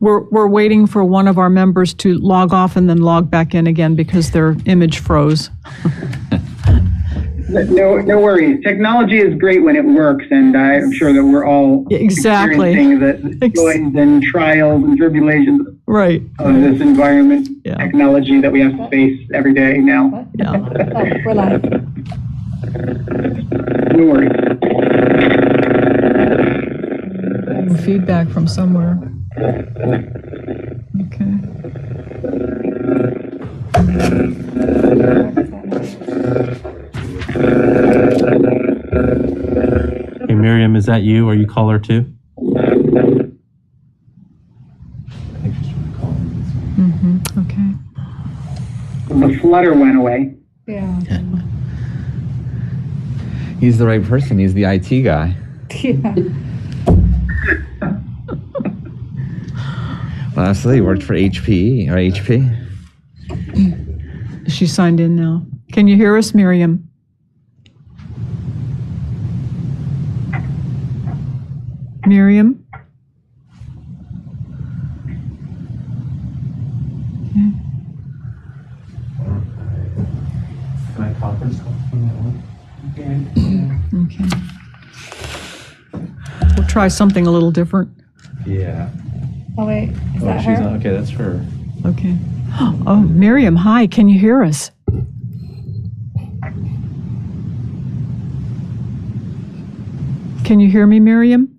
We're waiting for one of our members to log off and then log back in again because their image froze. No worries. Technology is great when it works, and I'm sure that we're all experiencing the joys and trials and tribulations of this environment, technology that we have to face every day now. Yeah. We're live. No worries. Getting feedback from somewhere. Okay. Hey, Miriam, is that you? Are you caller two? Okay. The flutter went away. Yeah. He's the right person. He's the IT guy. Yeah. Well, absolutely. He worked for HP or HP. She signed in now. Can you hear us, Miriam? Miriam? My conference call from that one. Okay. We'll try something a little different. Yeah. Oh, wait. Is that she's her? not. Okay, that's her. Okay. Oh, Miriam, hi. Can you hear us? Can you hear me, Miriam?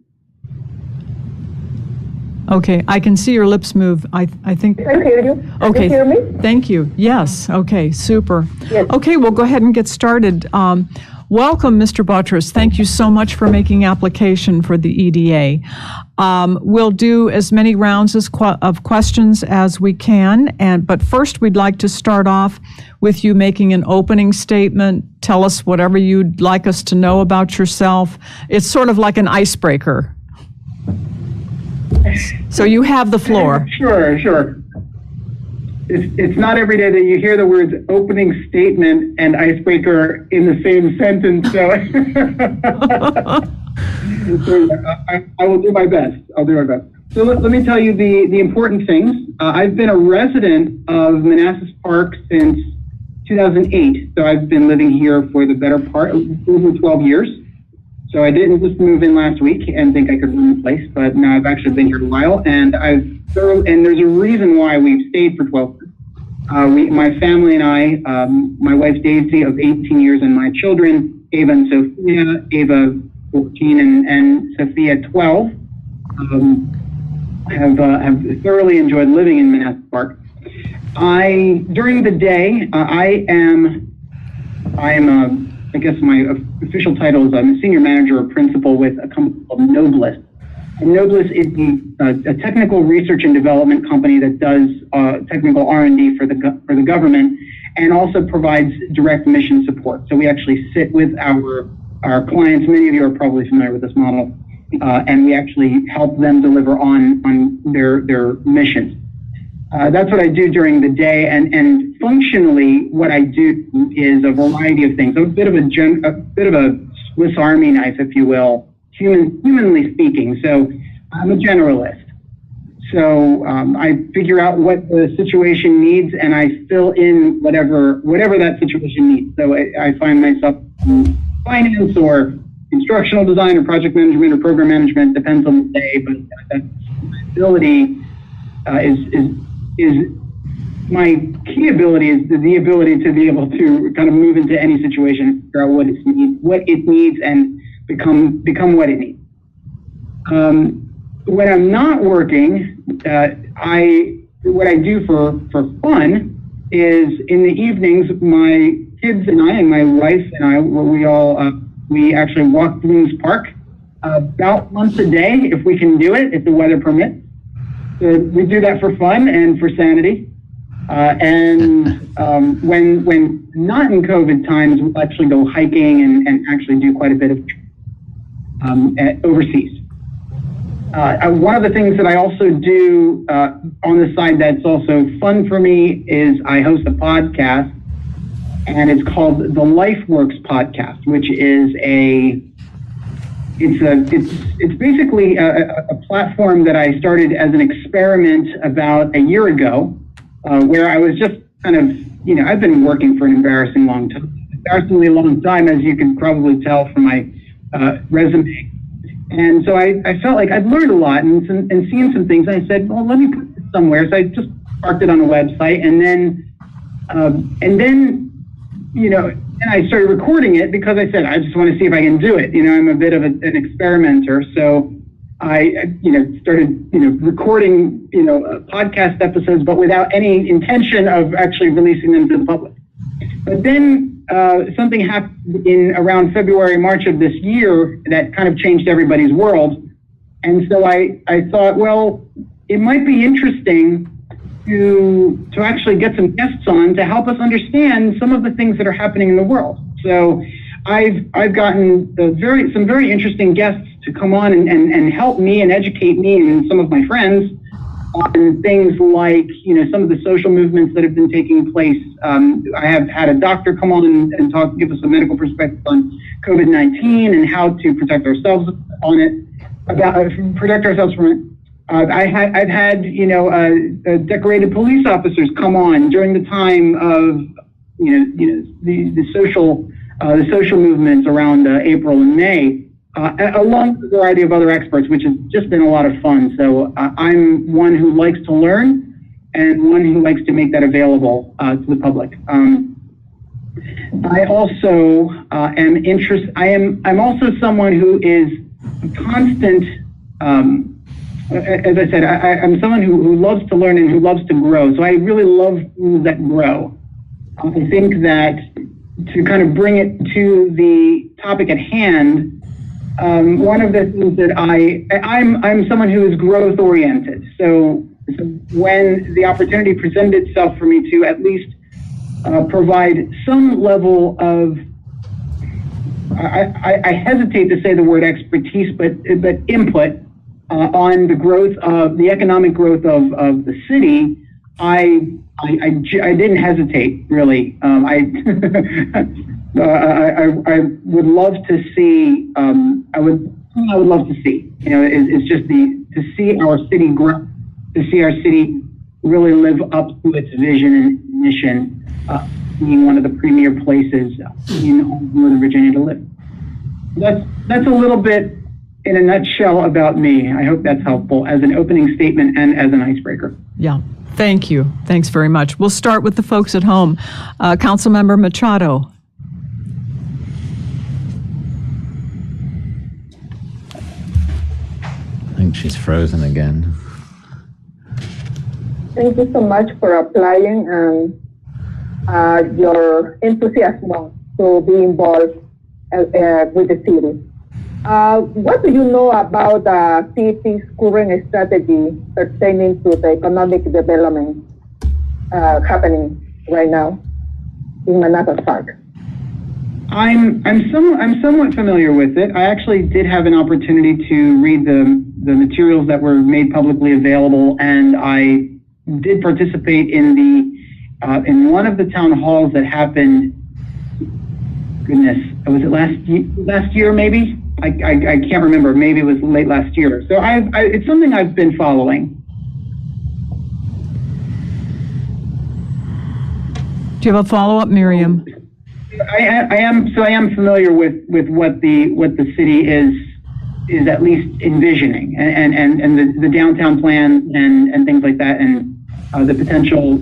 Okay, I can see your lips move. I think. I hear you. Okay. Can you hear me? Thank you. Yes. Okay. Super. Yes. Okay, we'll go ahead and get started. Welcome, Mr. Buttress. Thank you so much for making application for the EDA. We'll do as many rounds of questions as we can, but first we'd like to start off with you making an opening statement. Tell us whatever you'd like us to know about yourself. It's sort of like an icebreaker. So you have the floor. Sure. It's not every day that you hear the words opening statement and icebreaker in the same sentence, so I will do my best. So let me tell you the important things. I've been a resident of Manassas Park since 2008, so I've been living here for the better part of over 12 years. So I didn't just move in last week and think I could run the place, but now I've actually been here a while, and there's a reason why we've stayed for 12 years. My family and I, my wife Daisy of 18 years, and my children, Ava and Sophia, Ava 14 and Sophia 12, have thoroughly enjoyed living in Manassas Park. During the day, I guess my official title is I'm a senior manager or principal with a company called Noblest. And Noblest is a technical research and development company that does technical R&D for the government and also provides direct mission support. So we actually sit with our clients. Many of you are probably familiar with this model, and we actually help them deliver on their missions. That's what I do during the day, and functionally, what I do is a variety of things. I'm a bit of a Swiss Army knife, if you will, humanly speaking. So I'm a generalist. So I figure out what the situation needs, and I fill in whatever that situation needs. So I find myself in finance or instructional design or project management or program management, depends on the day, but that ability is my key ability is the ability to be able to kind of move into any situation, figure out what it needs, and become what it needs. When I'm not working, what I do for fun is in the evenings, my kids and I and my wife and I, we actually walk Bloom's Park about once a day if we can do it, if the weather permits. So we do that for fun and for sanity. When not in COVID times, we'll actually go hiking and actually do quite a bit of overseas. One of the things that I also do on the side that's also fun for me is I host a podcast, and it's called the Lifeworks Podcast, which is it's basically a platform that I started as an experiment about a year ago, where I was just kind of, I've been working for an embarrassingly long time, as you can probably tell from my resume. And so I felt like I'd learned a lot and seen some things. And I said, well, let me put this somewhere. So I just parked it on a website, and then and I started recording it because I said, I just want to see if I can do it. I'm a bit of an experimenter. So I started, recording, podcast episodes, but without any intention of actually releasing them to the public. But then something happened in around February, March of this year that kind of changed everybody's world. And so I thought, well, it might be interesting to actually get some guests on to help us understand some of the things that are happening in the world. So I've gotten some very interesting guests to come on and help me and educate me and some of my friends on things like, some of the social movements that have been taking place. I have had a doctor come on and give us a medical perspective on COVID-19 and how to protect ourselves from it. I've had decorated police officers come on during the time of the social movements around April and May, along with a variety of other experts, which has just been a lot of fun. So I'm one who likes to learn and one who likes to make that available to the public. I also am interested. I'm also someone who is a constant. As I said, I'm someone who loves to learn and who loves to grow. So I really love things that grow. I think that to kind of bring it to the topic at hand, one of the things that I'm someone who is growth oriented. So when the opportunity presented itself for me to at least provide some level of, I hesitate to say the word expertise, but input on the economic growth of the city, I didn't hesitate really. I would love to see. I would love to see. It's just to see our city grow, to see our city really live up to its vision and mission, being one of the premier places in Northern Virginia to live. That's a little bit in a nutshell about me. I hope that's helpful as an opening statement and as an icebreaker. Yeah, thank you. Thanks very much. We'll start with the folks at home. Councilmember Machado. I think she's frozen again. Thank you so much for applying and your enthusiasm to be involved with the city. What do you know about the city's current strategy pertaining to the economic development happening right now in Manassas Park? I'm somewhat familiar with it. I actually did have an opportunity to read the materials that were made publicly available, and I did participate in one of the town halls that happened. Goodness, was it last year maybe? I can't remember. Maybe it was late last year. So it's something I've been following. Do you have a follow-up, Miriam? I am familiar with what the city is at least envisioning, and the downtown plan and things like that, and the potential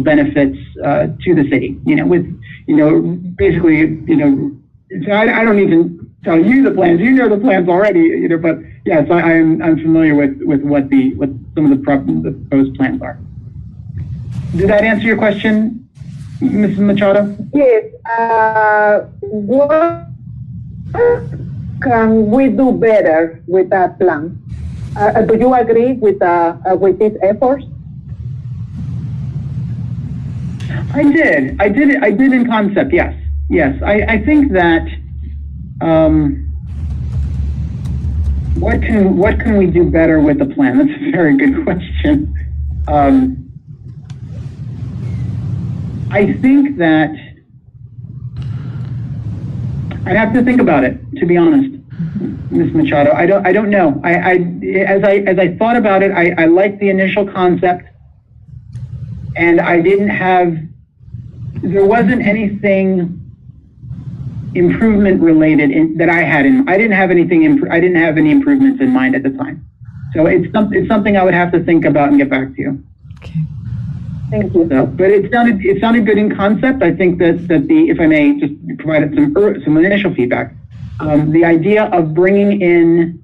benefits to the city. Basically, so I don't even tell you the plans. You know the plans already. But yes, I'm familiar with what some of the proposed plans are. Did that answer your question, Mrs. Machado? Yes. What can we do better with that plan? Do you agree with these efforts? I did in concept. Yes. I think that what can we do better with the plan? That's a very good question. I think that I'd have to think about it, to be honest. Ms. Machado, I don't know. As I thought about it, I liked the initial concept, and there wasn't anything improvement related that I had I didn't have any improvements in mind at the time. So it's something I would have to think about and get back to you. Okay. Thank you. So, but it sounded good in concept. I think that if I may just provide some initial feedback, the idea of bringing in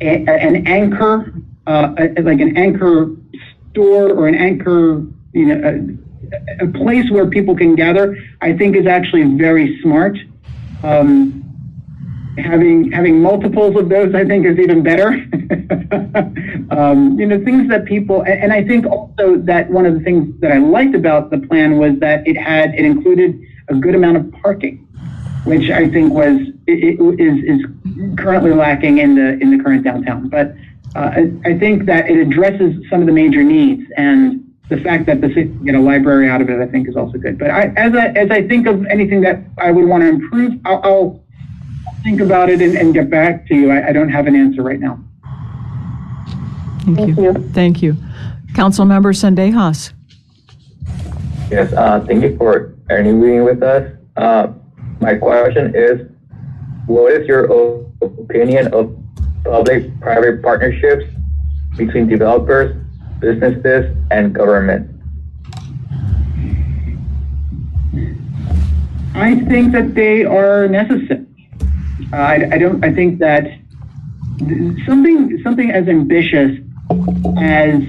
an anchor, like an anchor store or an anchor, a place where people can gather, I think is actually very smart. Having multiples of those, I think, is even better. Things that people, and I think also that one of the things that I liked about the plan was that it included a good amount of parking, which I think is currently lacking in the current downtown. But I think that it addresses some of the major needs, and the fact that the city can get a library out of it, I think, is also good. But as I think of anything that I would want to improve, I'll think about it and get back to you. I don't have an answer right now. Thank you. Thank you. Councilmember Sendejas. Yes, thank you for interviewing with us. My question is, what is your opinion of public-private partnerships between developers, businesses, and government? I think that they are necessary. I think that something as ambitious as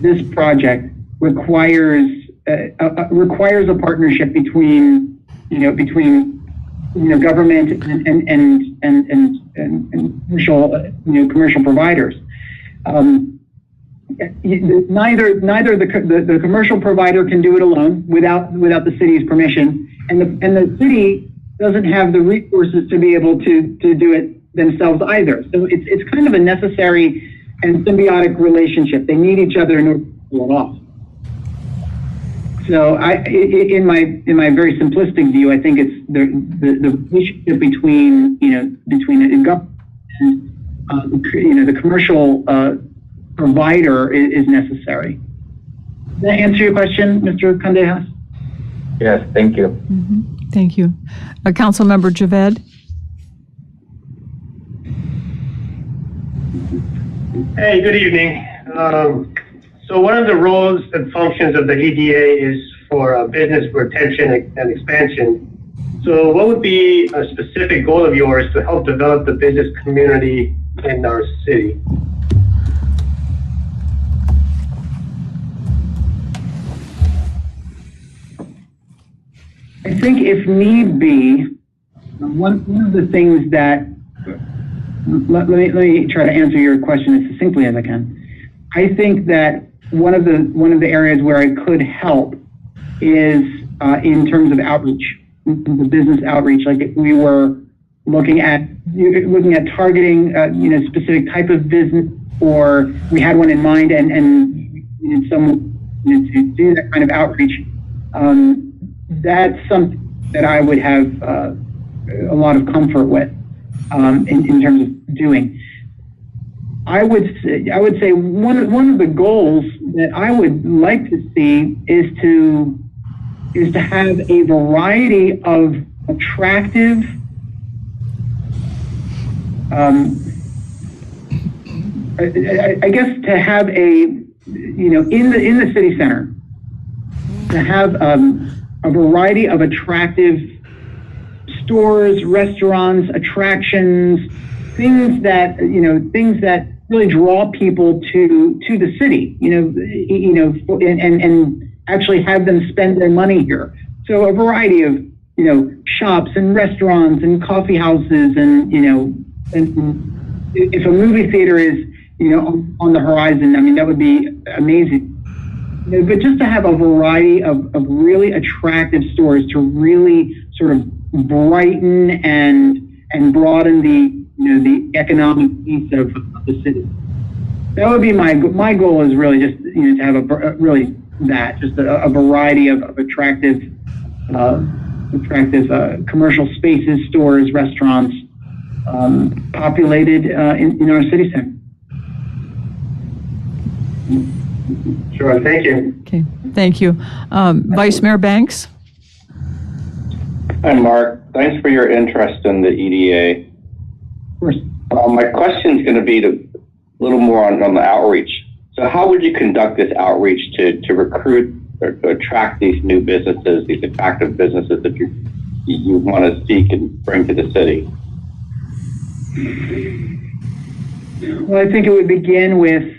this project requires a partnership between government and commercial providers. Neither the commercial provider can do it alone without the city's permission, and the city doesn't have the resources to be able to do it themselves either. So it's kind of a necessary and symbiotic relationship. They need each other in order to pull it off. So in my very simplistic view, I think it's the relationship between the government and the commercial provider is necessary. Does that answer your question, Mr. Candejas? Yes, thank you. Mm-hmm. Thank you. Councilmember Javed. Hey, good evening. So one of the roles and functions of the EDA is for business retention and expansion. So what would be a specific goal of yours to help develop the business community in our city? I think if need be, one of the things that, let me try to answer your question as succinctly as I can. I think that one of the areas where I could help is in terms of outreach, the business outreach. Like if we were looking at targeting specific type of business, or we had one in mind and needed someone to do that kind of outreach. That's something that I would have a lot of comfort with in terms of doing. I would say one of the goals that I would like to see is to have a variety of attractive I guess to have in the city center to have a variety of attractive stores, restaurants, attractions, things that really draw people to the city, and actually have them spend their money here. So a variety of shops and restaurants and coffee houses, and if a movie theater is on the horizon, I mean that would be amazing. But just to have a variety of really attractive stores to really sort of brighten and broaden the economic piece of the city. That would be my goal is really just to have a variety of attractive commercial spaces, stores, restaurants, populated in our city center. Sure, thank you. Okay, thank you. Vice Mayor Banks? Hi, Mark. Thanks for your interest in the EDA. Of course. My question is going to be a little more on the outreach. So how would you conduct this outreach to recruit or to attract these new businesses, these attractive businesses that you want to seek and bring to the city? Well, I think it would begin with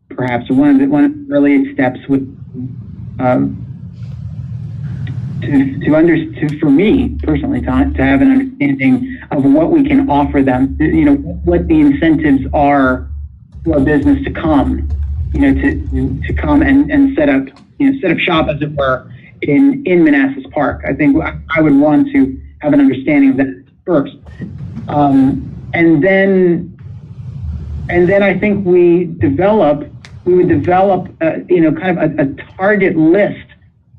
perhaps one of the earliest steps would for me personally to have an understanding of what we can offer them, what the incentives are for a business to come, to come and set up shop, as it were, in Manassas Park. I think I would want to have an understanding of that first. And then I think we would develop kind of a target list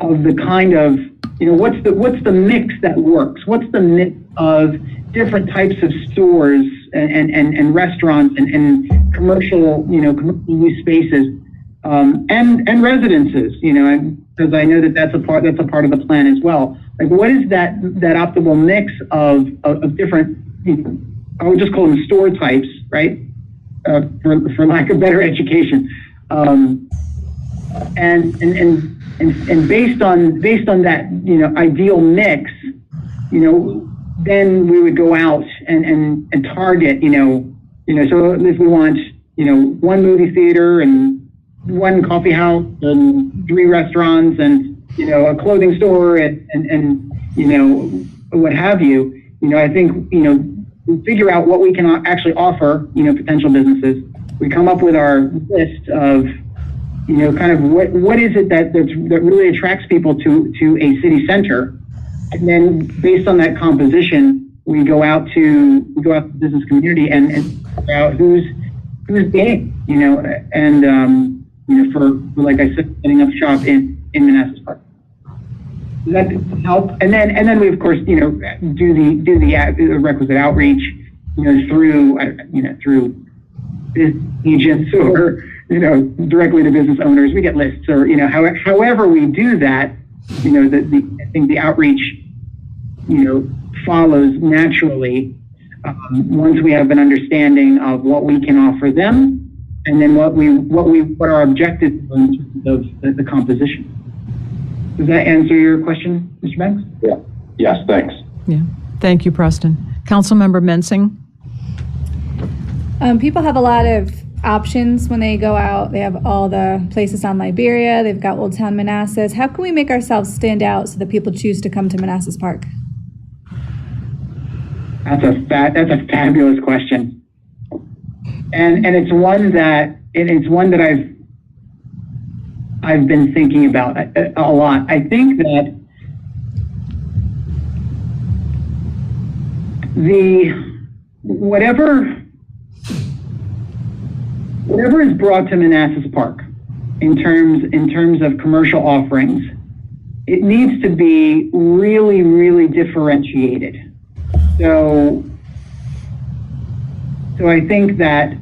of the kind of, what's the mix that works? What's the mix of different types of stores and restaurants and commercial, commercial use spaces, and residences, because I know that's a part of the plan as well. Like, what is that optimal mix of different, I would just call them store types, right? For lack of better education, and based on that, ideal mix, then we would go out and target, so if we want, one movie theater and one coffee house and 3 restaurants and, a clothing store and what have you, I think, we figure out what we can actually offer, potential businesses. We come up with our list of, kind of what is it that really attracts people to a city center, and then based on that composition, we go out to the business community and figure out who's game, and for like I said, setting up shop in Manassas Park. Does that help? And then we of course do the requisite outreach through business agents or directly to business owners. We get lists, or however we do that. I think the outreach follows naturally once we have an understanding of what we can offer them, and then what our objectives are in terms of the composition. Does that answer your question, Mr. Banks? Yeah. Yes, thanks. Yeah. Thank you, Preston. Councilmember Mensing? People have a lot of options when they go out. They have all the places on Liberia. They've got Old Town Manassas. How can we make ourselves stand out so that people choose to come to Manassas Park? That's a fabulous question, and it's one that I've been thinking about a lot. I think that whatever is brought to Manassas Park in terms of commercial offerings, it needs to be really, really differentiated. So I think that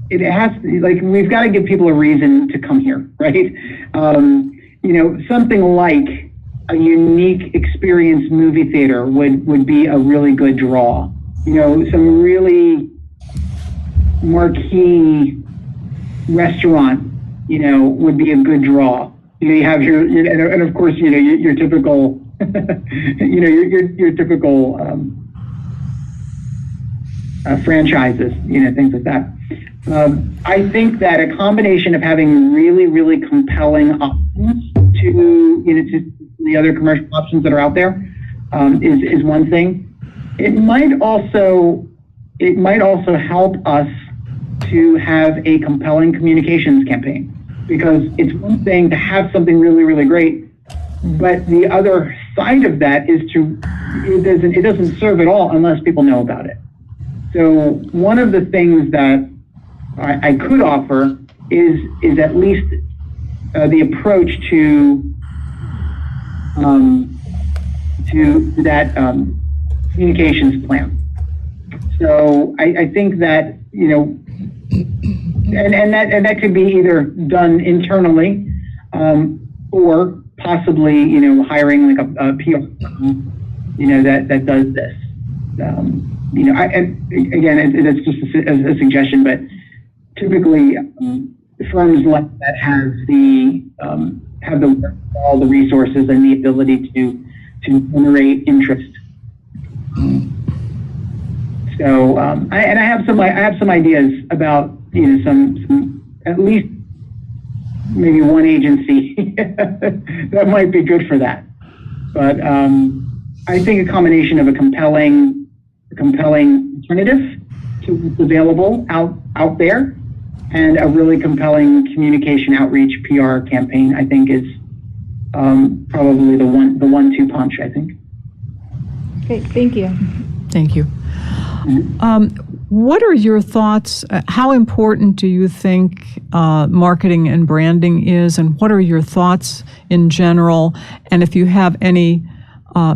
it has to, we've got to give people a reason to come here, right? Something like a unique experience movie theater would be a really good draw. Some really marquee restaurant, would be a good draw. You have and of course, your typical, your typical franchises, things like that. I think that a combination of having really, really compelling options to the other commercial options that are out there is one thing. It might also help us to have a compelling communications campaign, because it's one thing to have something really, really great, but the other side of that is it doesn't serve at all unless people know about it. So one of the things that I could offer is at least the approach to to that communications plan. So I think that, you know, and that could be either done internally, or possibly, you know, hiring like a PR firm, you know, that does this. You know, and again, it's just a suggestion, but typically firms like that have all the resources and the ability to generate interest. So, I have some ideas about, you know, some at least maybe one agency that might be good for that. But I think a combination of a compelling alternative to what's available out there, and a really compelling communication outreach PR campaign, I think is probably the 1-2 punch, I think. Great, thank you. Thank you. What are your thoughts? How important do you think marketing and branding is, and what are your thoughts in general? And if you have any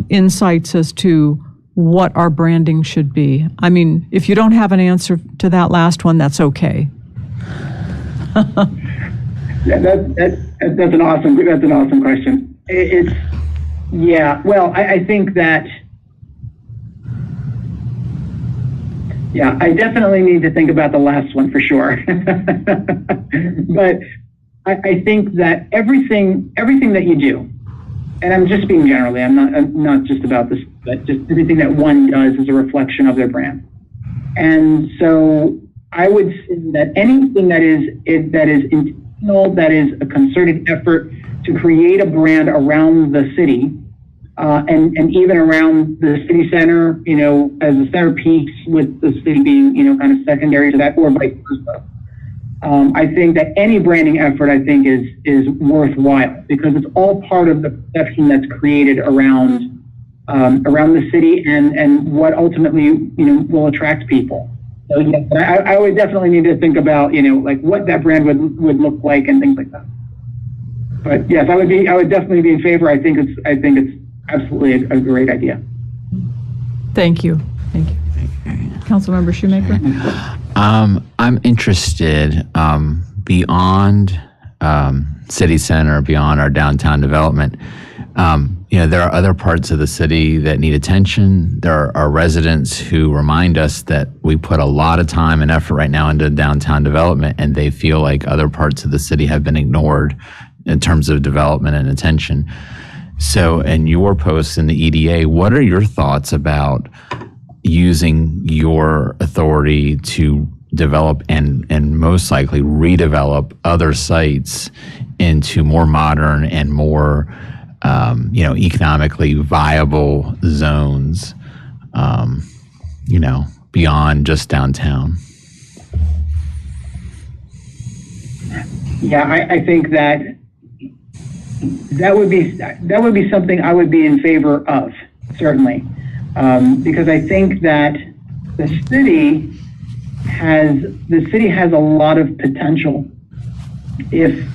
insights as to what our branding should be. I mean, if you don't have an answer to that last one, that's okay. Yeah, that's an awesome question. I think that. Yeah, I definitely need to think about the last one for sure. But I think that everything that you do, and I'm just speaking generally, I'm not just about this, but just everything that one does is a reflection of their brand. And so I would say that anything that is intentional, that is a concerted effort to create a brand around the city, and even around the city center, you know, as a centerpiece, with the city being, you know, kind of secondary to that, or vice versa. I think that any branding effort, I think, is worthwhile, because it's all part of the perception that's created around the city, and what ultimately, you know, will attract people. So yeah, I would definitely need to think about, you know, like what that brand would look like and things like that. But yes, I would definitely be in favor. I think it's absolutely a great idea. Thank you. Councilmember Shoemaker? I'm interested beyond city center, beyond our downtown development. You know, there are other parts of the city that need attention. There are residents who remind us that we put a lot of time and effort right now into downtown development, and they feel like other parts of the city have been ignored in terms of development and attention. So in your posts in the EDA, what are your thoughts about using your authority to develop and most likely redevelop other sites into more modern and more you know, economically viable zones, you know, beyond just downtown? Yeah, I think that would be something I would be in favor of, certainly, because I think that the city has a lot of potential if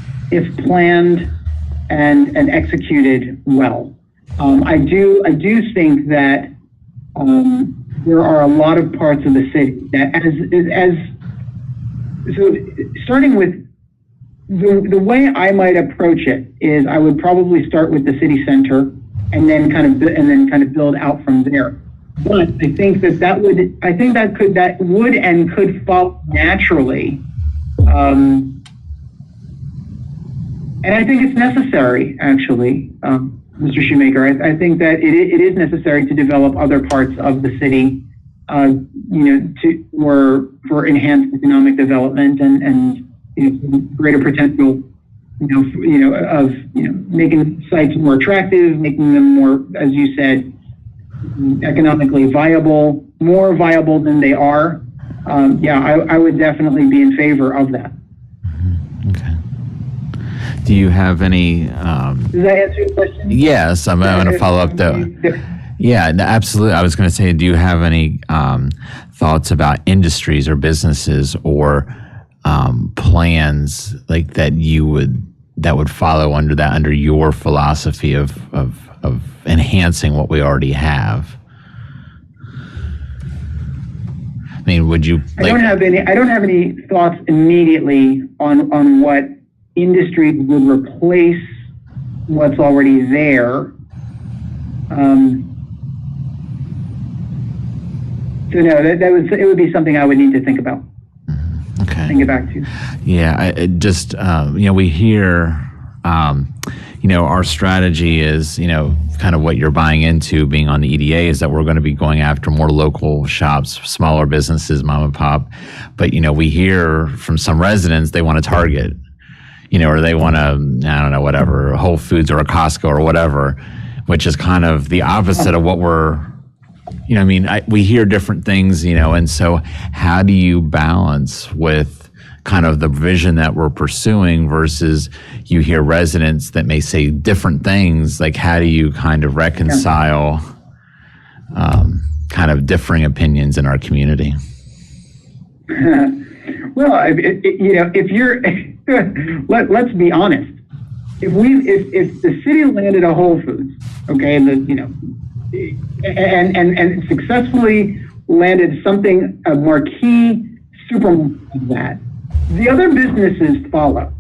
planned and executed well. I do think that there are a lot of parts of the city that so starting with the way I might approach it is I would probably start with the city center and then kind of build out from there. But I think that would and could follow naturally. And I think it's necessary, actually, Mr. Shoemaker. I think that it is necessary to develop other parts of the city, you know, for enhanced economic development and you know, greater potential, of making sites more attractive, making them more, as you said, economically viable, more viable than they are. I would definitely be in favor of that. Okay. Do you have any? Does that answer your question? Yes, I'm going to follow up though. Yeah, absolutely. I was going to say, do you have any thoughts about industries or businesses or plans like that would follow under your philosophy of enhancing what we already have? I mean, would you? I don't have any thoughts immediately on what industries would replace what's already there. So no, it would be something I would need to think about. Okay. And get back to. Yeah, we hear, our strategy is, kind of what you're buying into being on the EDA is that we're going to be going after more local shops, smaller businesses, mom and pop. But, we hear from some residents, they want to Target, or they want to, I don't know, whatever, Whole Foods or a Costco or whatever, which is kind of the opposite of what we're, we hear different things, and so how do you balance with kind of the vision that we're pursuing versus you hear residents that may say different things? Like, how do you kind of reconcile kind of differing opinions in our community? Well, if you're, let's be honest. If the city landed a Whole Foods, okay, and successfully landed something, a marquee supermarket like that, the other businesses follow.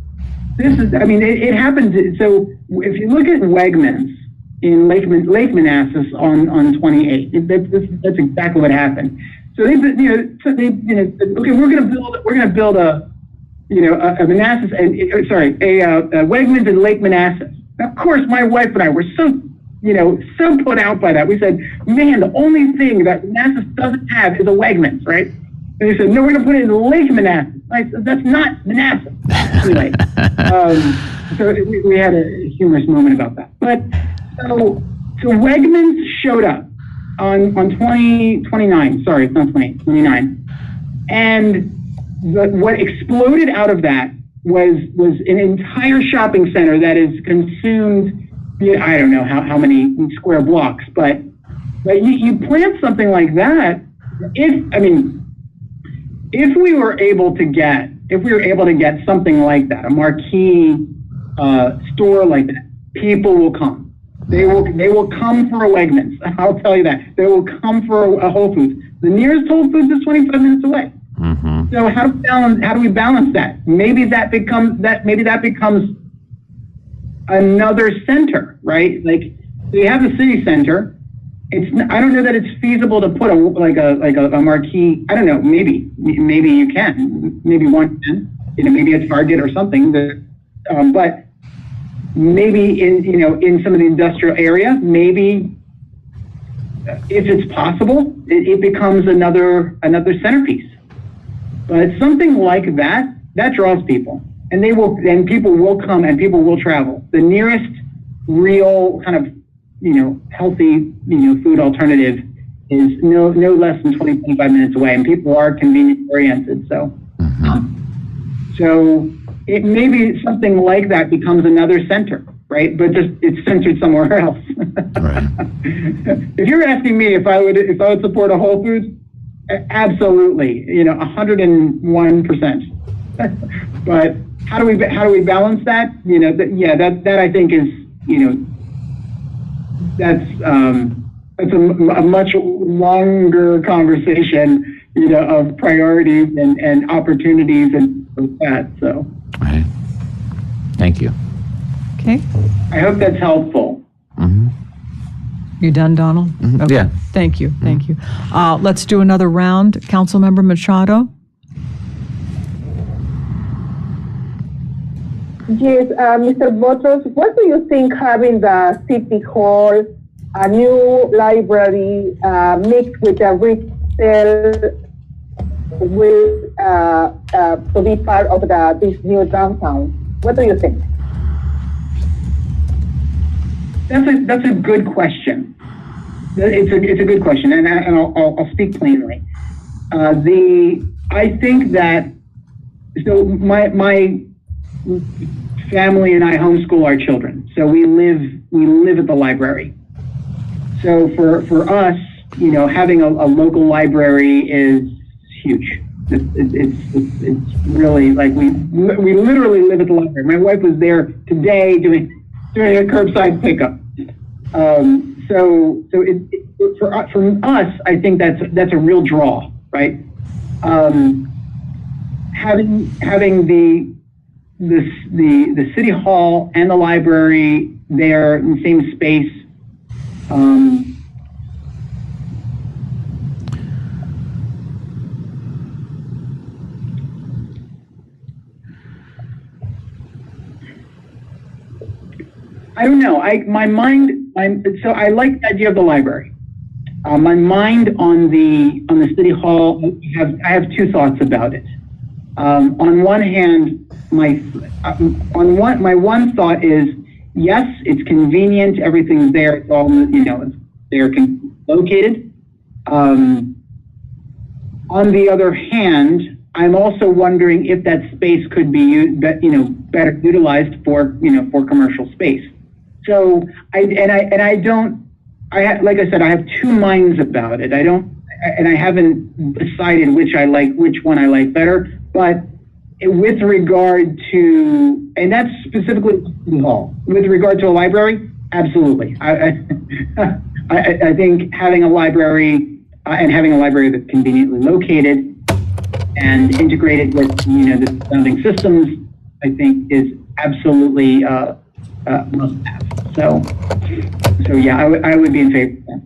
It happens. So if you look at Wegmans in Lake Manassas on 28, that's exactly what happened. So they said, okay, we're going to build a Manassas, a Wegmans in Lake Manassas. Now, of course, my wife and I were so put out by that. We said, man, the only thing that Manassas doesn't have is a Wegmans, right? And they said, no, we're going to put it in Lake Manassas. I said, that's not Manassas. Anyway, so we had a humorous moment about that. But so Wegmans showed up on 29. Sorry, it's not 29. And what exploded out of that was an entire shopping center that is consumed. I don't know how many square blocks, but you plant something like that. If we were able to get something like that, a marquee store like that, people will come. They will come for a Wegmans. I'll tell you that. They will come for a Whole Foods. The nearest Whole Foods is 25 minutes away. Mm-hmm. So how do we balance that? Maybe that becomes another center, right? Like, so you have the city center. I don't know that it's feasible to put a marquee. I don't know. Maybe you can. Maybe one can. Maybe a Target or something. But maybe in some of the industrial area, maybe if it's possible, it becomes another centerpiece. But something like that draws people, and people will come and people will travel. The nearest real kind of healthy, food alternative is no less than 25 minutes away, and people are convenience oriented. So, so it maybe something like that becomes another center, right? But just it's centered somewhere else. Right. If you're asking me if I would support a Whole Foods, absolutely, 101%. But how do we balance that? That I think is, that's a much longer conversation, of priorities and opportunities and that. So, right. Thank you. Okay. I hope that's helpful. Mm-hmm. You done, Donald? Mm-hmm. Okay. Yeah. Thank you. Thank you. Let's do another round. Councilmember Machado. Yes, Mr. Botros, what do you think having the City Hall, a new library mixed with a retail will to be part of this new downtown? What do you think? That's a good question. It's a good question, and I'll speak plainly. I think that my family and I homeschool our children, so we live at the library. So for us, having a local library is huge. It's really like we literally live at the library. My wife was there today doing a curbside pickup. For us, I think that's a real draw, right? Having the city hall and the library there in the same space. I don't know. So I like the idea of the library. My mind on the city hall, I have two thoughts about it. On one hand, my one thought is, yes, it's convenient. Everything's there. It's all, they're located. On the other hand, I'm also wondering if that space could be, better utilized for commercial space. So like I said, I have two minds about it. I haven't decided which one I like better. But with regard to, and that's specifically the hall. With regard to a library, absolutely. I think having a library and having a library that's conveniently located and integrated with the surrounding systems, I think is absolutely must have. So yeah, I would be in favor of that.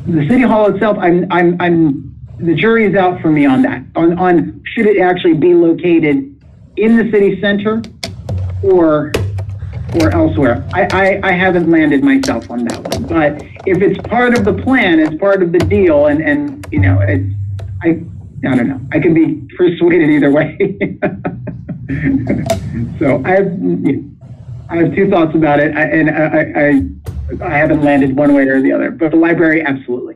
The city hall itself, the jury is out for me on that. On should it actually be located in the city center or elsewhere? I haven't landed myself on that one. But if it's part of the plan, it's part of the deal, and I don't know. I can be persuaded either way. So I have two thoughts about it, and I haven't landed one way or the other. But the library, absolutely.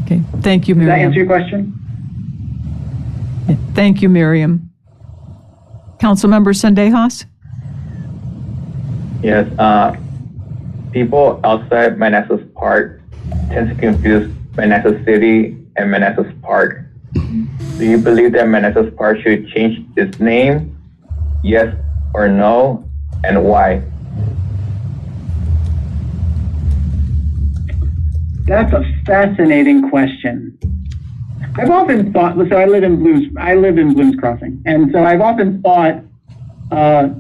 Okay. Thank you, Does Miriam. that answer your question? Yeah. Thank you, Miriam. Councilmember Sendejas? Yes, people outside Manassas Park tend to confuse Manassas City and Manassas Park. Do you believe that Manassas Park should change its name? Yes or no, and why? That's a fascinating question. I've often thought. So I live in Bloom's Crossing, and so I've often thought,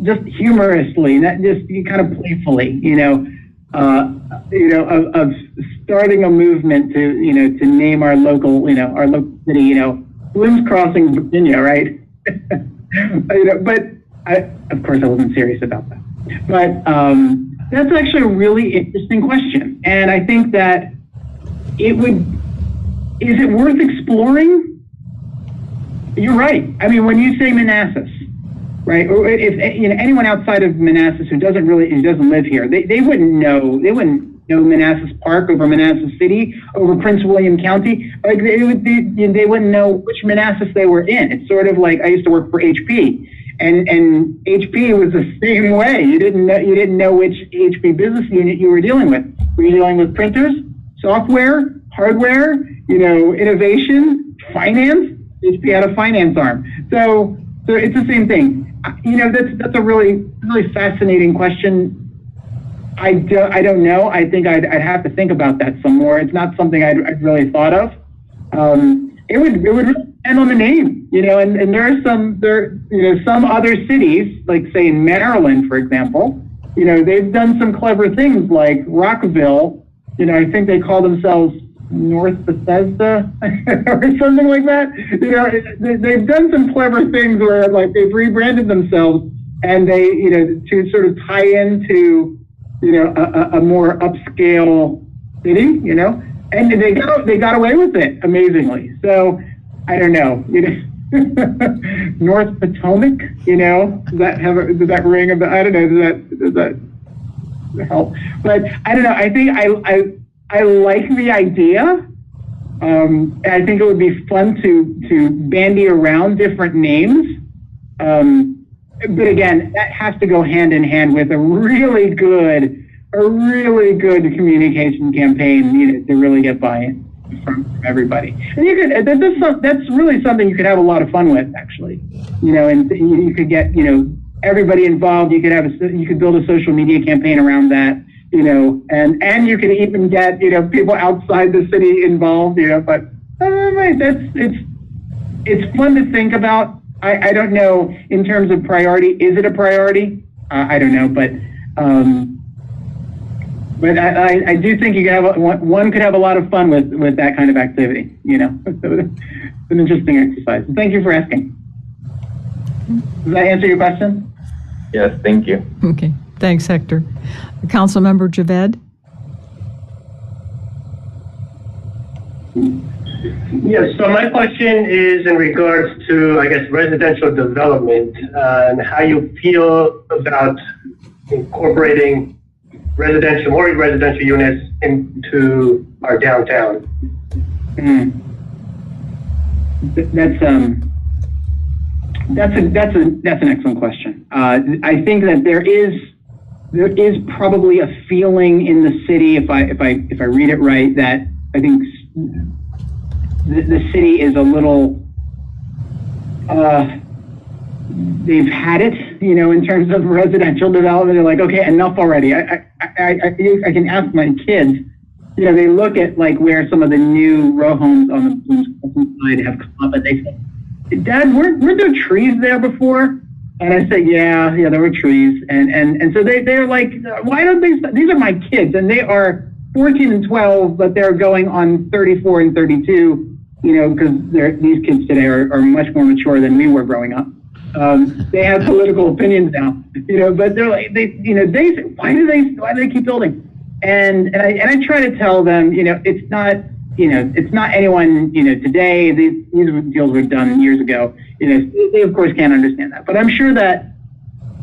just humorously, not just kind of playfully, of starting a movement to name our local city, Bloom's Crossing, Virginia, right? But of course, I wasn't serious about that. But that's actually a really interesting question, and I think that is it worth exploring? You're right. I mean, when you say Manassas, right, or if anyone outside of Manassas who doesn't live here, they wouldn't know Manassas Park over Manassas City over Prince William County. Like they wouldn't know which Manassas they were in. It's sort of like I used to work for HP, and HP was the same way. You didn't know which HP business unit you were dealing with. Were you dealing with printers, software, hardware, innovation, finance? HP had a finance arm. So it's the same thing. That's a really, really fascinating question. I don't know. I think I'd have to think about that some more. It's not something I'd really thought of. It would really depend on the name, and there are some other cities, like say in Maryland, for example, they've done some clever things like Rockville. I think they call themselves North Bethesda or something like that. They've done some clever things where like they've rebranded themselves and they, to sort of tie into, a more upscale city, and they got away with it amazingly. So I don't know, North Potomac, does that ring a bell? I don't know. Does that help? But I don't know. I think I like the idea. I think it would be fun to bandy around different names. But again, that has to go hand in hand with a really good communication campaign, to really get buy-in from everybody. And that's really something you could have a lot of fun with, actually. And you could get, everybody involved. You could build a social media campaign around that, and you could even get, people outside the city involved, but it's fun to think about. I don't know in terms of priority. Is it a priority? I don't know, but I do think you can have one could have a lot of fun with that kind of activity. It's an interesting exercise. Thank you for asking. Does that answer your question? Yes, thank you. Okay, thanks, Hector. Councilmember Javed? Yes, so my question is in regards to, I guess, residential development and how you feel about incorporating more residential units into our downtown. That's an excellent question. I think that there is probably a feeling in the city, if I read it right, that I think the city is a little, they've had it, in terms of residential development. They're like, okay, enough already. I can ask my kids, they look at like where some of the new row homes on the Bloom's side have come up, and they say, Dad, weren't there trees there before? And I say, yeah, there were trees. And so they're like, why don't these are my kids, and they are 14 and 12, but they're going on 34 and 32, because these kids today are much more mature than we were growing up. They have political opinions now, but they're like, they say, why do they keep building? And I try to tell them, it's not anyone, today. These deals were done years ago. They of course can't understand that, but I'm sure that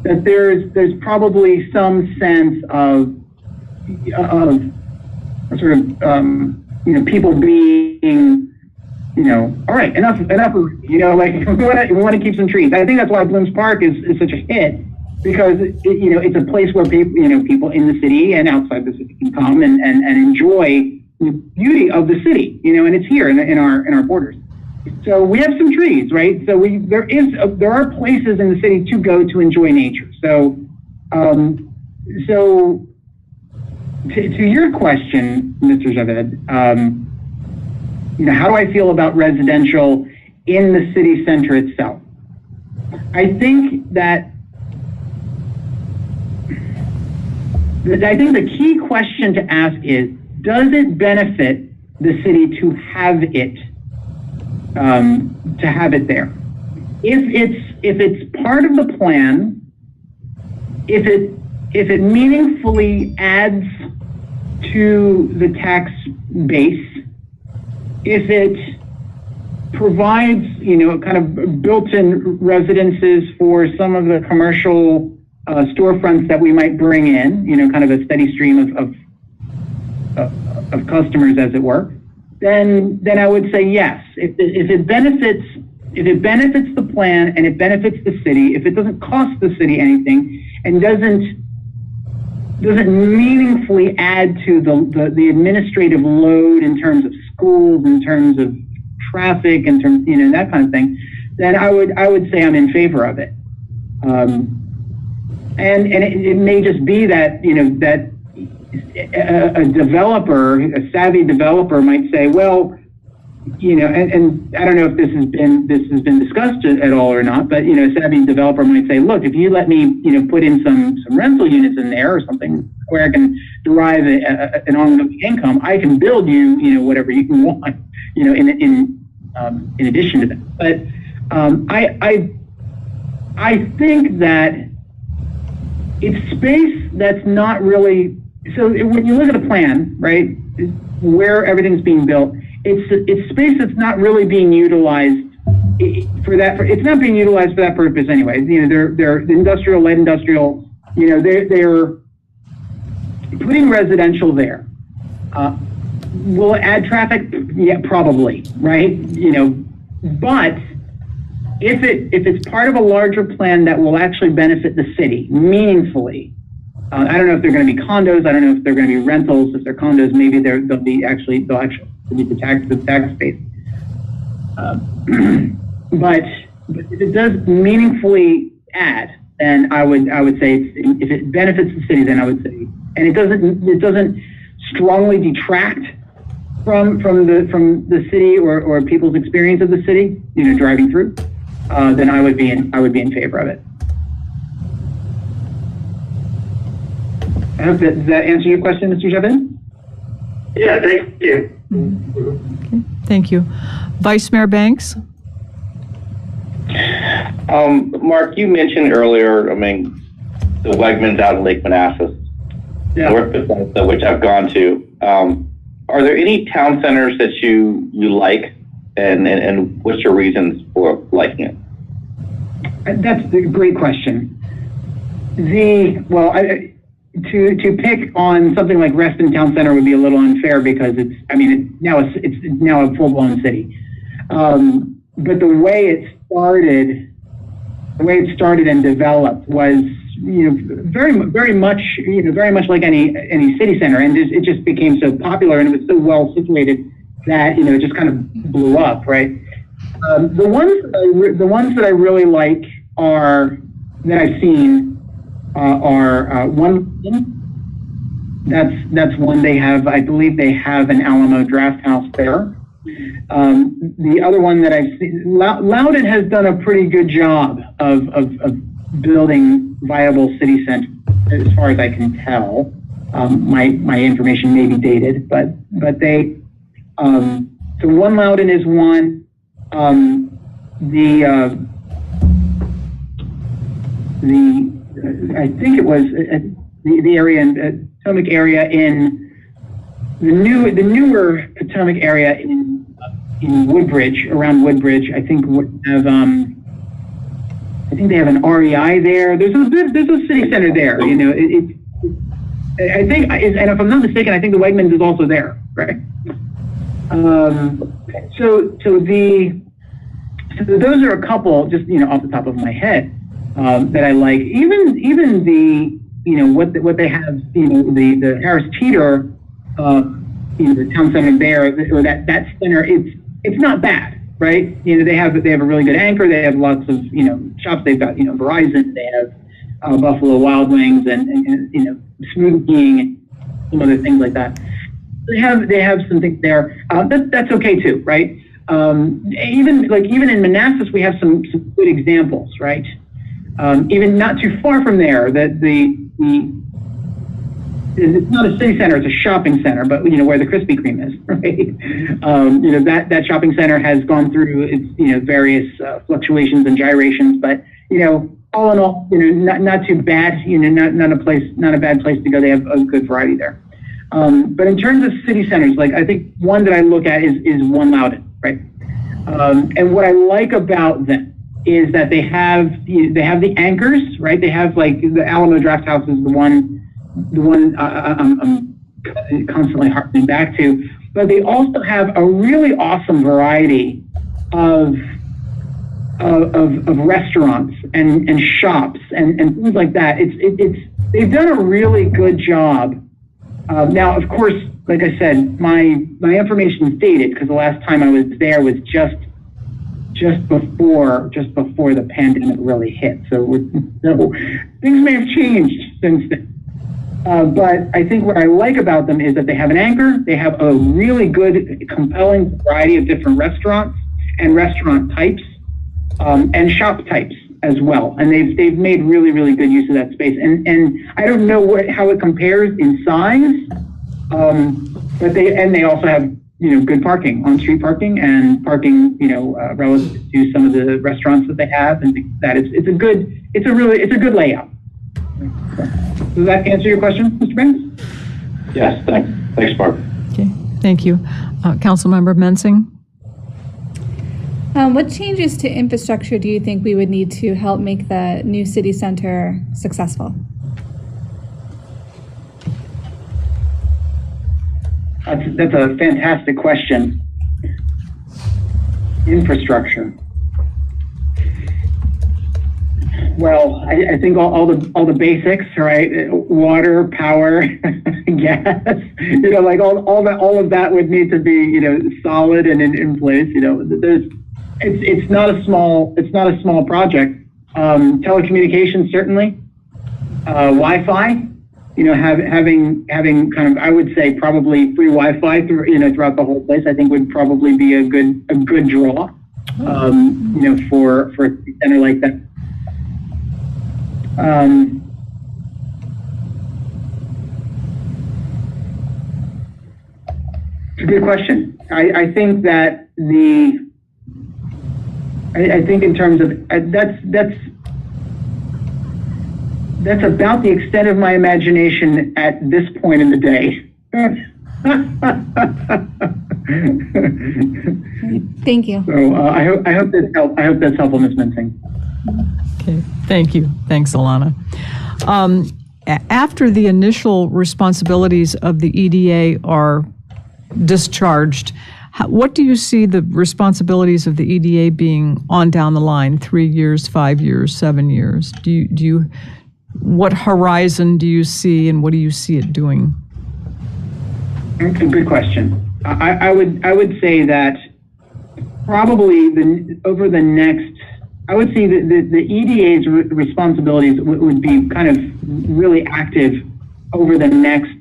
there's probably some sense of sort of people being, all right, enough. Like we want to keep some trees. I think that's why Bloom's Park is such a hit, because it's a place where people in the city and outside the city can come and enjoy the beauty of the city, and it's here in our borders. So we have some trees, right? So there are places in the city to go to enjoy nature. So to your question, Mr. Javed, how do I feel about residential in the city center itself? I think that the key question to ask is, does it benefit the city to have it there? If it's part of the plan, if it meaningfully adds to the tax base, if it provides kind of built-in residences for some of the commercial storefronts that we might bring in, kind of a steady stream of customers, as it were, then I would say yes. If it benefits the plan and it benefits the city, if it doesn't cost the city anything and doesn't meaningfully add to the administrative load in terms of schools, in terms of traffic, in terms that kind of thing, then I would say I'm in favor of it. And it may just be that that a developer, a savvy developer, might say, well, and I don't know if this has been discussed at all or not, but a savvy developer might say, look, if you let me put in some rental units in there or something where I can derive an ongoing income, I can build you whatever you can want in addition to that. But I think that it's space that's not really. So when you look at a plan, right, where everything's being built, it's space that's not really being utilized for that. It's not being utilized for that purpose anyway. They're industrial, light industrial. They're putting residential there. Will it add traffic? Yeah, probably, right? But if it's part of a larger plan that will actually benefit the city meaningfully. I don't know if they're going to be condos. I don't know if they're going to be rentals. If they're condos, maybe they'll actually be the tax base. But if it does meaningfully add then I would say if it benefits the city, then I would say, and it doesn't strongly detract from the city or people's experience of the city, driving through, then I would be in favor of it. I hope does that answer your question, Mr. Jevin? Yeah, thank you. Okay, thank you. Vice Mayor Banks? Mark, you mentioned earlier, the Wegmans out in Lake Manassas, Yeah. North Bethesda, which I've gone to. Are there any town centers that you like, and what's your reasons for liking it? That's a great question. To pick on something like Reston Town Center would be a little unfair because it's now a full-blown city. But the way it started and developed was, very much like any city center, and it just became so popular and it was so well situated that it just kind of blew up, right? The ones that I really like that I've seen are one. That's one they have. I believe they have an Alamo Draft House there. The other one that I've seen, Loudoun has done a pretty good job of building viable city centers, as far as I can tell. My information may be dated, but they. So one Loudoun is one. I think it was the area in Potomac area in the newer Potomac area in Woodbridge, around Woodbridge. I think they have an REI there. There's a city center there. I think, and if I'm not mistaken, I think the Wegmans is also there, right? So those are a couple, just off the top of my head, that I like. Even the what they have, the Harris Teeter, the town center there, or that center, it's not bad, right? They have a really good anchor. They have lots of shops. They've got Verizon. They have Buffalo Wild Wings and Smoothie King and some other things like that. They have some things there. That's okay too, right? Even in Manassas, we have some good examples, right? Even not too far from there, that it's not a city center, it's a shopping center, but where the Krispy Kreme is, right? That shopping center has gone through its various fluctuations and gyrations, but all in all, not too bad. Not a bad place to go. They have a good variety there. But in terms of city centers, I think one that I look at is one Loudoun, right? And what I like about them is that they have the anchors, right? They have the Alamo Draft House is the one I'm constantly harkening back to, but they also have a really awesome variety of restaurants and shops and things like that. They've done a really good job. Now, of course, like I said, my information is dated because the last time I was there was just before the pandemic really hit. So things may have changed since then. But I think what I like about them is that they have an anchor. They have a really good, compelling variety of different restaurants and restaurant types and shop types as well. And they've made really, really good use of that space. And I don't know how it compares in size, but they also have good parking, on-street parking, and parking relative to some of the restaurants that they have, and that it's a good layout. Does that answer your question, Mr. Banks? Yes, thanks, Mark. Okay, thank you. Councilmember Mensing? What changes to infrastructure do you think we would need to help make the new city center successful? That's a fantastic question. Infrastructure. Well, I think all the basics, right? Water, power, gas. All of that would need to be solid and in place. It's not a small project. Telecommunications, certainly. Wi-Fi, having kind of, I would say probably free Wi-Fi throughout the whole place, I think would probably be a good draw, for a center like that. It's a good question. I think that I think in terms of that's about the extent of my imagination at this point in the day. Thank you. So I hope that's helpful, Ms. Mensing. Okay, thank you. Thanks, Alana. After the initial responsibilities of the EDA are discharged, what do you see the responsibilities of the EDA being on down the line? 3 years, 5 years, 7 years? What horizon do you see, and what do you see it doing? That's a good question. I would say that probably over the next, I would say that the EDA's responsibilities would be kind of really active over the next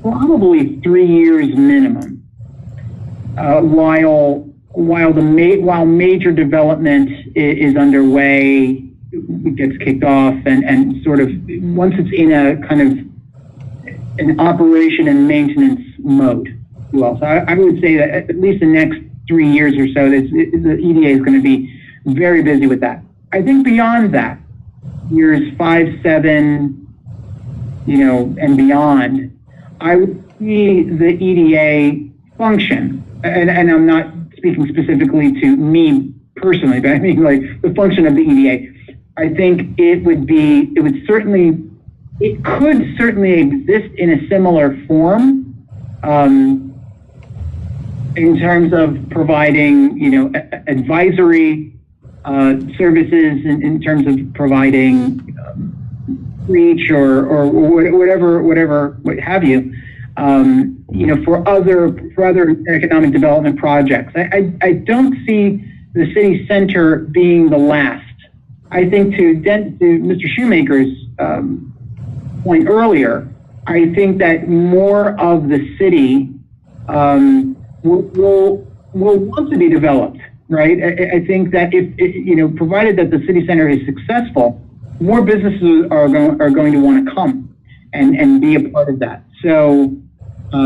probably 3 years minimum. While major development is underway, it gets kicked off, and sort of once it's in a kind of an operation and maintenance mode. Well, so I would say that at least the next 3 years or so, the EDA is going to be very busy with that. I think beyond that, years 5, 7, and beyond, I would see the EDA function, and I'm not speaking specifically to me personally, but I mean like the function of the EDA. I think it could certainly exist in a similar form, in terms of providing, advisory services, in terms of providing reach or whatever, what have you, for other economic development projects. I don't see the city center being the last. I think to Mr. Shoemaker's point earlier, I think that more of the city will want to be developed, right? I think that if provided that the city center is successful, more businesses are going to want to come and be a part of that. So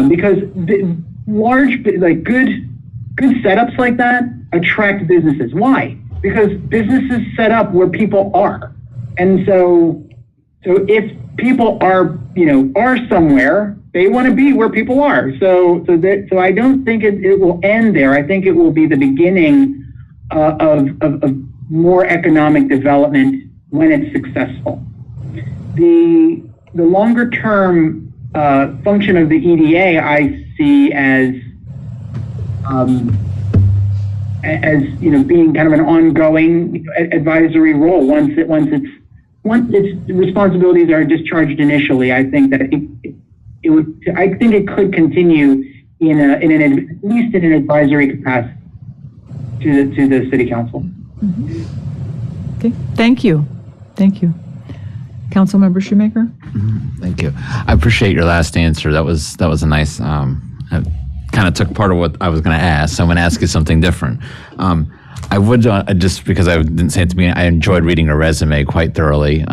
because large, like good setups like that attract businesses. Why? Because businesses set up where people are, and so if people are somewhere, they want to be where people are. So I don't think it will end there. I think it will be the beginning of more economic development when it's successful. The longer term function of the EDA I see as being kind of an ongoing advisory role. Once its responsibilities are discharged initially, I think that it could continue at least in an advisory capacity to the city council. Mm-hmm. Okay, thank you. Councilmember Shoemaker? Mm-hmm. Thank you. I appreciate your last answer. That was a nice, kind of took part of what I was going to ask. So I'm going to ask you something different. I would, just because I didn't say it to me, I enjoyed reading your resume quite thoroughly.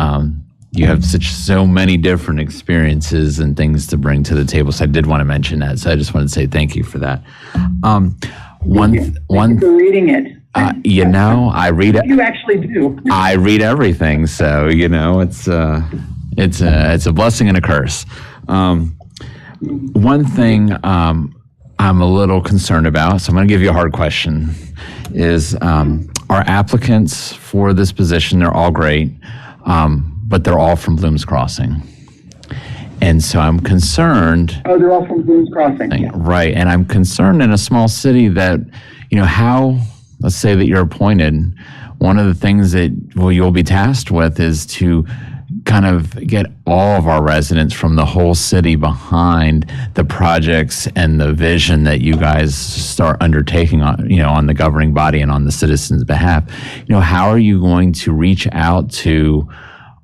You have so many different experiences and things to bring to the table. So I did want to mention that. So I just wanted to say thank you for that. Thank you for reading it. I read it. You actually do. I read everything. So, it's a blessing and a curse. One thing I'm a little concerned about, so I'm going to give you a hard question, is our applicants for this position, they're all great, but they're all from Bloom's Crossing. And so I'm concerned. Oh, they're all from Bloom's Crossing. Yeah. Right. And I'm concerned in a small city that, let's say that you're appointed, one of the things that you'll be tasked with is to kind of get all of our residents from the whole city behind the projects and the vision that you guys start undertaking on, on the governing body and on the citizens' behalf. How are you going to reach out to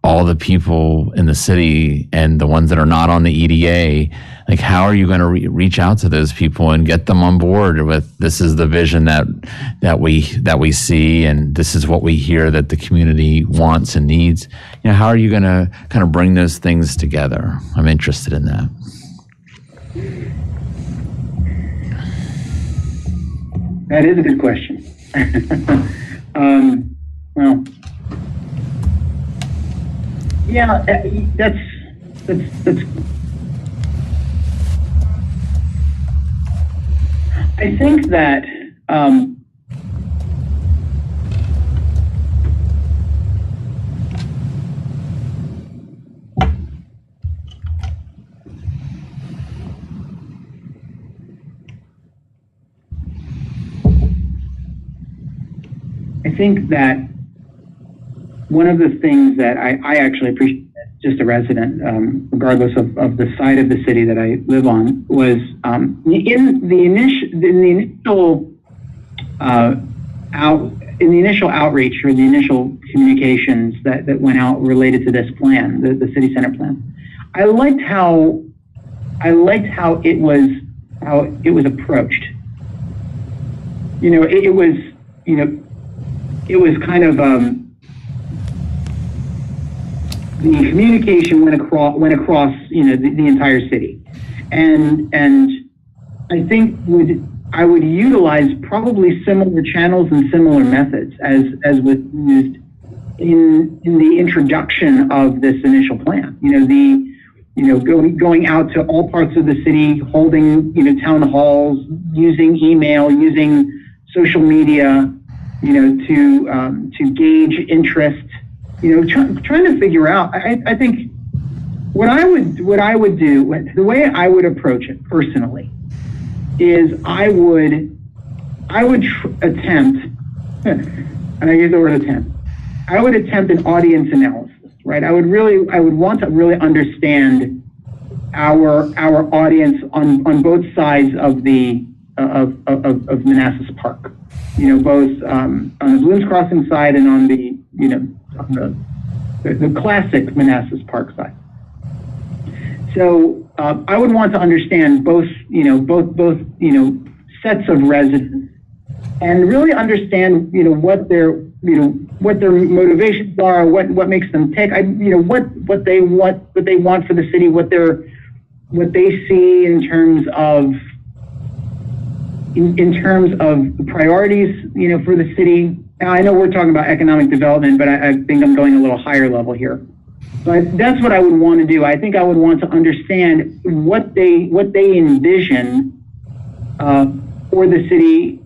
all the people in the city and the ones that are not on the EDA? Like, how are you going to reach out to those people and get them on board with, this is the vision that we see, and this is what we hear that the community wants and needs? How are you going to kind of bring those things together? I'm interested in that. That is a good question. Well, yeah, that's. I think that one of the things that I actually appreciate, just a resident, regardless of the side of the city that I live on, was in the initial outreach, or the initial communications that went out related to this plan, the city center plan. I liked how it was approached. It was kind of the communication went across the entire city, and I think I would utilize probably similar channels and similar methods as was used in the introduction of this initial plan. Going out to all parts of the city, holding town halls, using email, using social media, to gauge interest. Trying to figure out. I think what I would do, the way I would approach it personally, is I would attempt, and I use the word attempt. I would attempt an audience analysis, right? I would want to really understand our audience on both sides of the of Manassas Park. Both on the Blooms Crossing side and on the the classic Manassas Park side. So I would want to understand both sets of residents, and really understand what their motivations are, what makes them tick. What they want for the city, what they see in terms of the priorities for the city. Now, I know we're talking about economic development, but I think I'm going a little higher level here. But that's what I would want to do. I think I would want to understand what they envision for the city,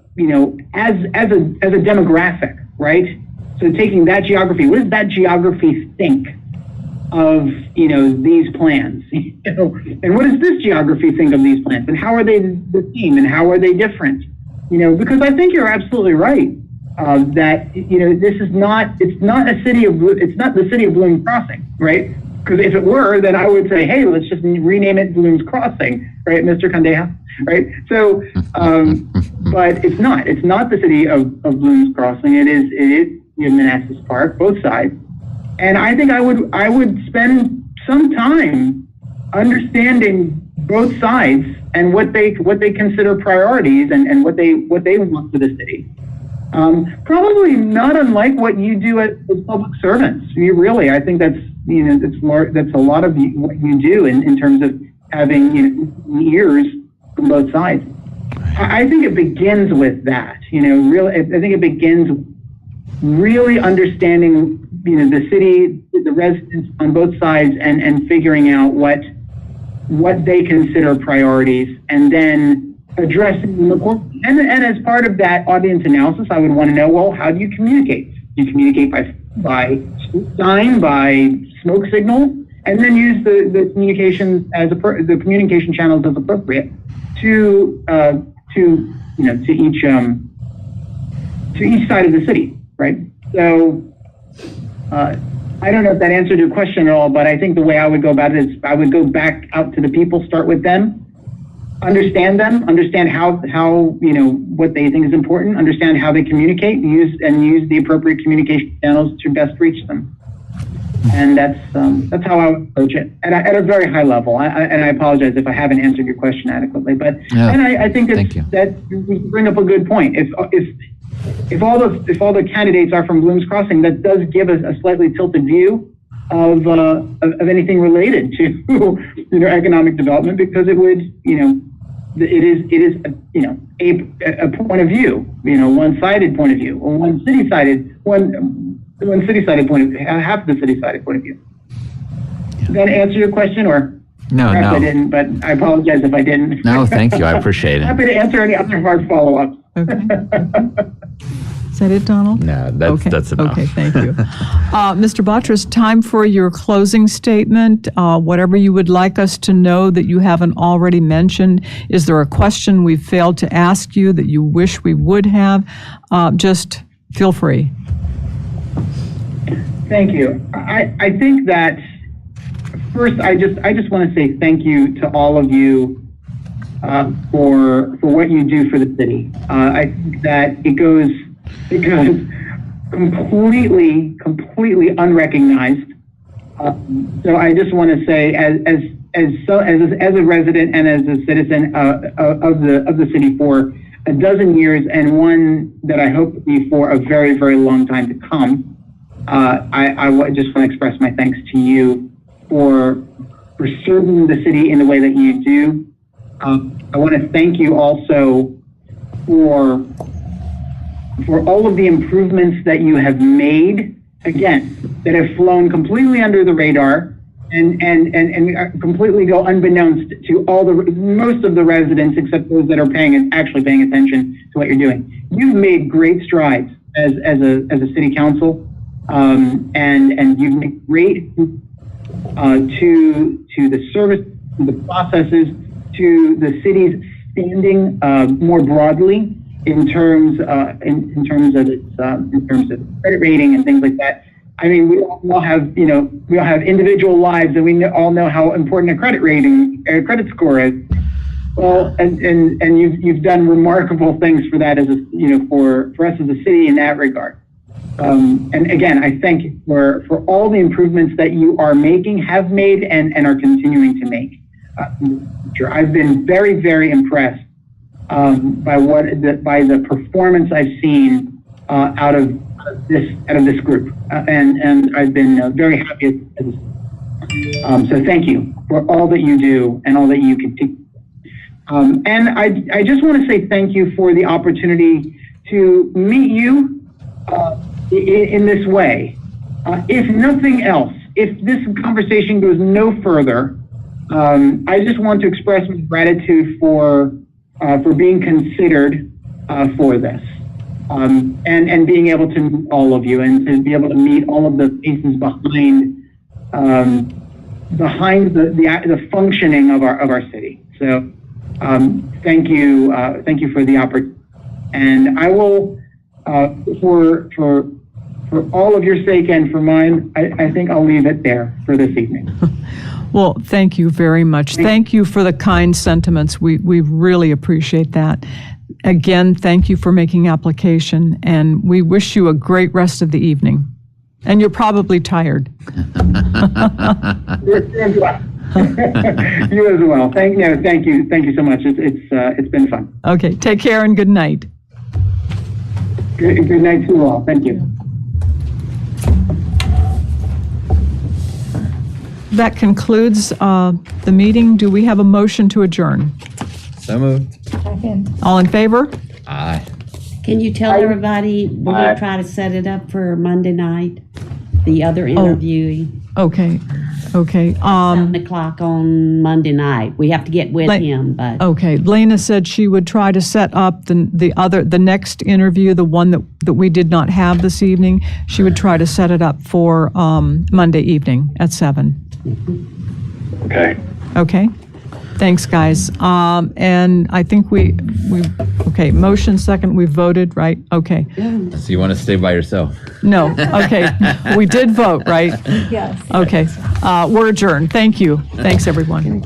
as a demographic, right? So taking that geography, what does that geography think of these plans? And what does this geography think of these plans? And how are they the same? And how are they different? Because I think you're absolutely right. That this is not. It's not the city of Blooms Crossing, right? Because if it were, then I would say, hey, let's just rename it Blooms Crossing, right, Mr. Candeja, right? So, but it's not. It's not the city of Blooms Crossing. It is Manassas Park, both sides. And I think I would spend some time understanding both sides and what they consider priorities and what they want for the city. Probably not unlike what you do as public servants. I think that's that's a lot of what you do in terms of having ears from both sides. I think it begins with that. I think it begins really understanding the city, the residents on both sides, and figuring out what they consider priorities, and then addressing them accordingly. And as part of that audience analysis, I would want to know, well, how do you communicate? Do you communicate by sign, by smoke signal, and then use the communication the communication channels as appropriate to each side of the city, right? So I don't know if that answered your question at all, but I think the way I would go about it is I would go back out to the people, start with them, understand how what they think is important, understand how they communicate, use the appropriate communication channels to best reach them. And that's how I would approach it at a very high level. And I apologize if I haven't answered your question adequately, but I think that you bring up a good point. If all the candidates are from Bloom's Crossing, that does give us a slightly tilted view of anything related to economic development, because it would it is a point of view, one-sided point of view, or one city-sided point of view, half the city-sided point of view. Does that answer your question, or? No. I didn't, but I apologize if I didn't. No, thank you. I appreciate it. Happy to answer any other hard follow-ups. Okay. Is that it, Donald? No, that's enough. Okay, thank you. Mr. Botras, time for your closing statement. Whatever you would like us to know that you haven't already mentioned. Is there a question we've failed to ask you that you wish we would have? Just feel free. Thank you. I think that first, I just want to say thank you to all of you for what you do for the city. I think that it goes completely unrecognized. So I just want to say, as a resident and as a citizen of the city for a dozen years, and one that I hope to be for a very, very long time to come, I just want to express my thanks to you for serving the city in the way that you do. I want to thank you also for all of the improvements that you have made, again, that have flown completely under the radar and completely go unbeknownst to most of the residents, except those that are actually paying attention to what you're doing. You've made great strides as a city council, and you've made great to the service, to the processes, to the city's standing more broadly in terms of credit rating and things like that. I mean, we all have individual lives, and we all know how important a credit rating, a credit score is. Well, and you've done remarkable things for that for us as a city in that regard. And again, I thank you for all the improvements that you are making, have made, and are continuing to make. I've been very, very impressed by the performance I've seen out of this group, and I've been very happy. So thank you for all that you do and all that you continue. And I just want to say thank you for the opportunity to meet you in this way. If nothing else, if this conversation goes no further, I just want to express my gratitude for being considered for this, and being able to meet all of you, and to be able to meet all of the pieces behind the functioning of our city. So thank you for the opportunity, and I will for all of your sake and for mine, I think I'll leave it there for this evening. Well, thank you very much. Thank you for the kind sentiments. We really appreciate that. Again, thank you for making application, and we wish you a great rest of the evening. And you're probably tired. You as well. You as well. Thank you so much. It's been fun. Okay, take care and good night. Good night to you all. Thank you. That concludes the meeting. Do we have a motion to adjourn? So moved. Second. All in favor? Aye. Can you tell everybody we're going to try to set it up for Monday night? The other interviewee. Okay. 7 o'clock on Monday night. We have to get with him, but. Okay. Lena said she would try to set up the next interview, the one that we did not have this evening. She would try to set it up for Monday evening at 7. Okay. Okay. Thanks, guys. And I think okay, motion second, we voted, right? Okay. So you want to stay by yourself? No, okay. We did vote, right? Yes. Okay. We're adjourned. Thank you. Thanks, everyone.